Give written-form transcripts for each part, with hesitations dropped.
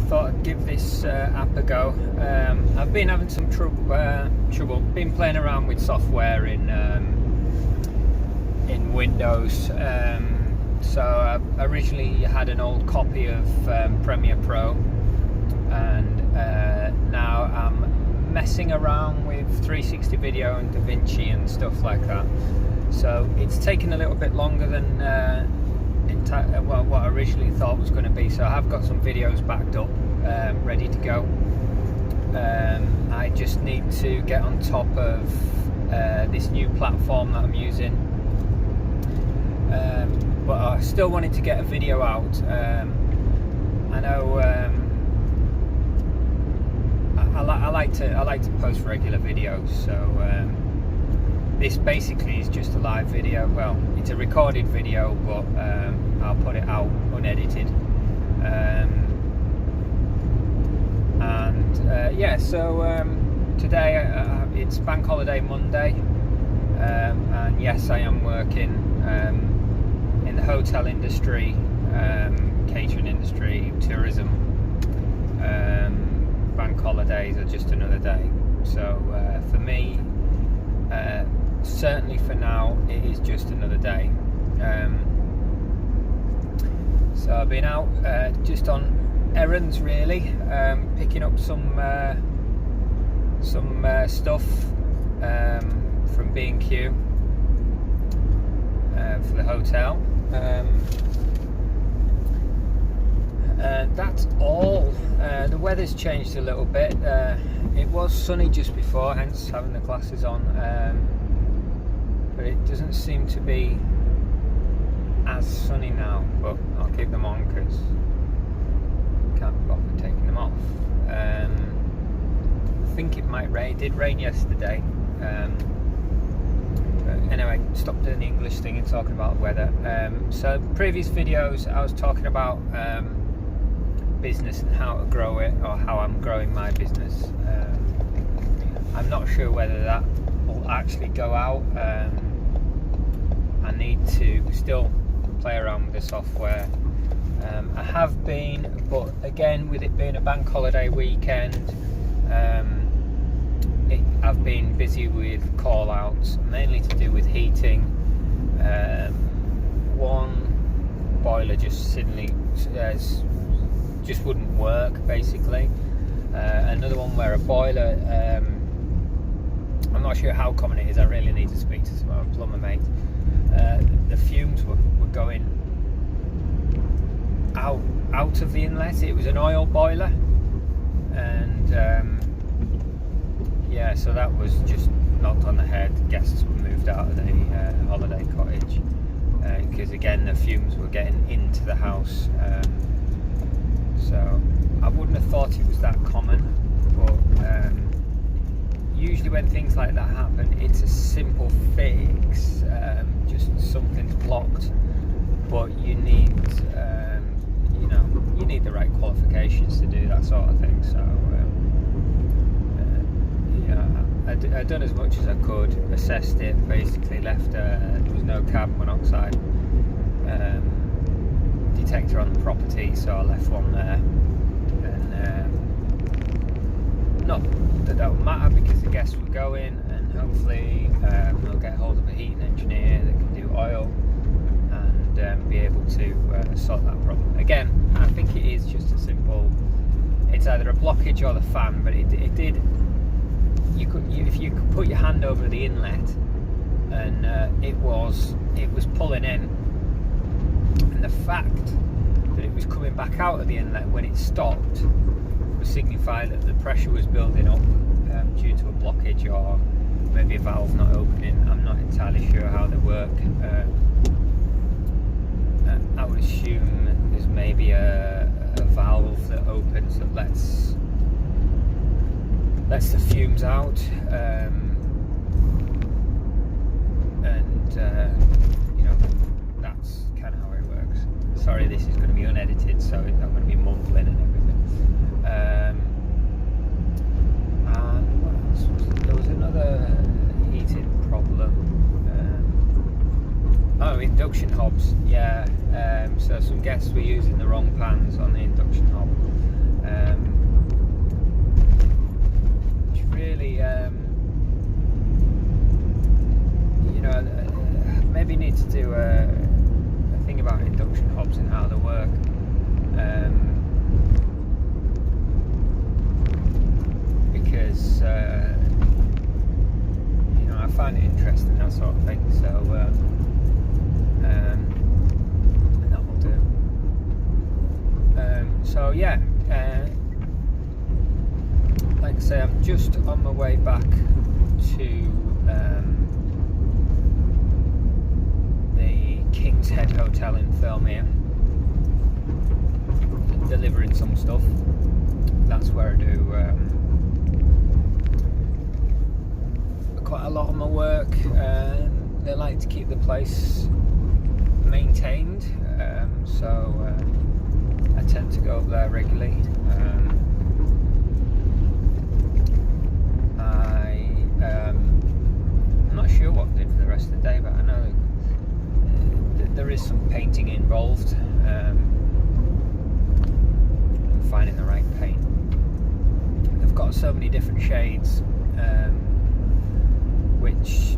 thought I'd give this app a go. I've been having some trouble. Been playing around with software in Windows. So I originally had an old copy of Premiere Pro, and now I'm messing around with 360 video and DaVinci and stuff like that. So it's taken a little bit longer than what I originally thought was going to be. So I have got some videos backed up, ready to go. I just need to get on top of this new platform that I'm using. But I still wanted to get a video out. I know I like to post regular videos, so this basically is just a live video. Well, it's a recorded video, but I'll put it out unedited. Yeah, so today it's Bank Holiday Monday, and yes, I am working in the hotel industry, catering industry, tourism. Bank holidays are just another day. So for me, certainly for now, it is just another day. So I've been out just on errands, really, picking up some stuff from B&Q for the hotel. And that's all. The weather's changed a little bit. It was sunny just before, hence having the glasses on, but it doesn't seem to be as sunny now, but I'll keep them on because I can't be bothered taking them off. I think it might rain. It did rain yesterday. But anyway, stop doing the English thing and talking about weather. So previous videos I was talking about business and how to grow it, or how I'm growing my business. I'm not sure whether that will actually go out. I need to still play around with the software. I have been, but again, with it being a bank holiday weekend, I've been busy with call outs, mainly to do with heating. One boiler just suddenly just wouldn't work, basically. Another one where a boiler, I'm not sure how common it is. I really need to speak to my plumber mate. The fumes were going out of the inlet. It was an oil boiler, and yeah, so that was just knocked on the head. Guests were moved out of the holiday cottage because again the fumes were getting into the house. So I wouldn't have thought it was that common, but usually when things like that happen, it's a simple fix, just something's blocked, but you need you need the right qualifications to do that sort of thing. So yeah, I'd done as much as I could, assessed it, basically left there was no carbon monoxide detector on the property, so I left one there. And not that that would matter because the guests were going, and hopefully they'll get hold of a heating engineer that can do oil and be able to sort that problem. Again, I think it is just a simple, it's either a blockage or the fan, but it did, if you could put your hand over the inlet, and it was pulling in, and the fact that it was coming back out of the inlet when it stopped would signify that the pressure was building up due to a blockage or maybe a valve not opening. I'm not entirely sure how they work. I would assume there's maybe a valve that opens that lets the fumes out, that's kind of how it works. Sorry, this is going to be unedited, so I'm going to be mumbling and everything. And what else was there? There was another heating problem. Induction hobs. Yeah. So some guests were using the wrong pans on the induction hob. So yeah, like I say, I'm just on my way back to the King's Head Hotel in Thirlmere, delivering some stuff. That's where I do quite a lot of my work. They like to keep the place maintained, so I tend to go up there regularly. I'm not sure what I did for the rest of the day, but I know there is some painting involved, and finding the right paint. They've got so many different shades, which,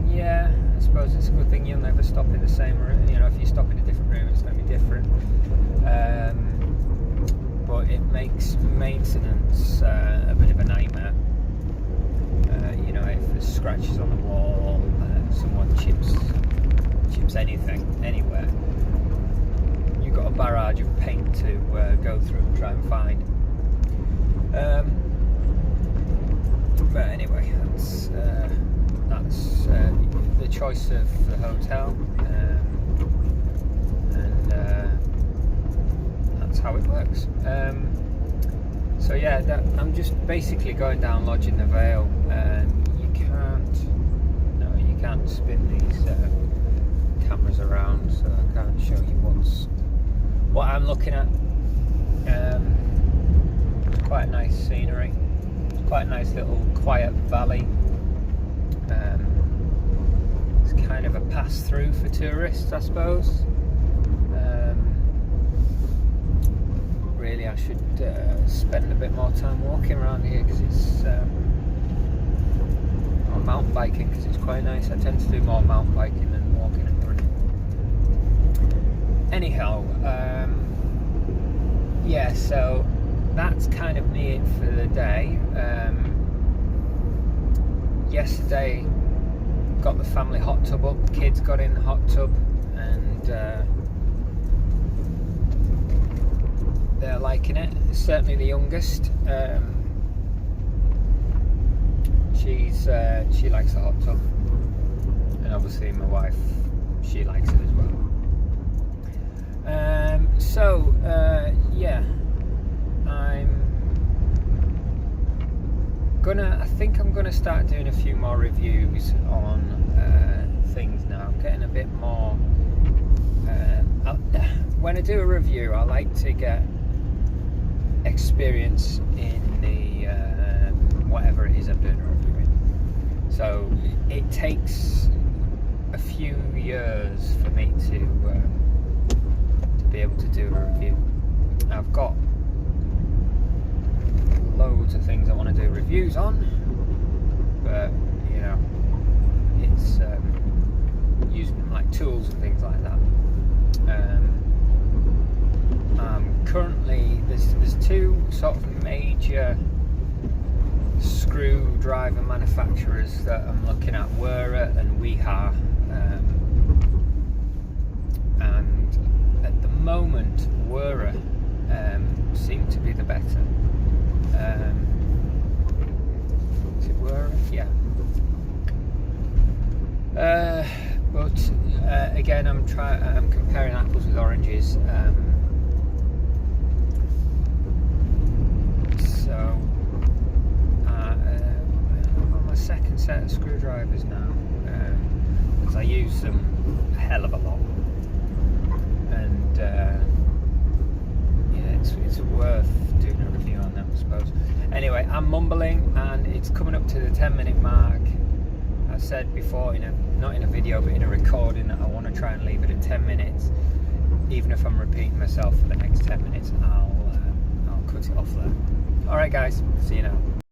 yeah, I suppose it's a good thing you'll never stop in the same room. You know, if you stop in a different room, it's going to be different. But it makes maintenance a bit of a nightmare. You know, if there's scratches on the wall, someone chips anything anywhere, you've got a barrage of paint to go through and try and find. But anyway, that's the choice of the hotel, and that's how it works. So yeah, I'm just basically going down Lodge in the Vale, and you can't spin these cameras around, so I can't show you what I'm looking at. It's quite a nice scenery. It's quite a nice little quiet valley. It's kind of a pass through for tourists, I suppose. Really, I should spend a bit more time walking around here, because it's or mountain biking, because it's quite nice. I tend to do more mountain biking than walking and running. Anyhow, yeah, so that's kind of me it for the day. Yesterday, got the family hot tub up. Kids got in the hot tub, and they're liking it. Certainly the youngest. She likes the hot tub, and obviously my wife, she likes it as well. Yeah, I think I'm gonna start doing a few more reviews on things now. I'm getting a bit more. When I do a review, I like to get experience in the whatever it is I'm doing a review in. So it takes a few years for me to be able to do a review. I've got loads of things I want to do reviews on, but you know, it's using like tools and things like that. Currently, there's two sort of major screwdriver manufacturers that I'm looking at, Wera and Weha, and at the moment Wera seem to be the better. Is it Wera? Yeah. But again, I'm comparing apples with oranges. So I'm on my second set of screwdrivers now, because I use them a hell of a lot, and yeah, it's worth doing a review on them, I suppose. Anyway, I'm mumbling, and it's coming up to the 10-minute mark. I said before, not in a video, but in a recording, that I want to try and leave it at 10 minutes. Even if I'm repeating myself for the next 10 minutes, I'll cut it off there. Alright guys, see you now.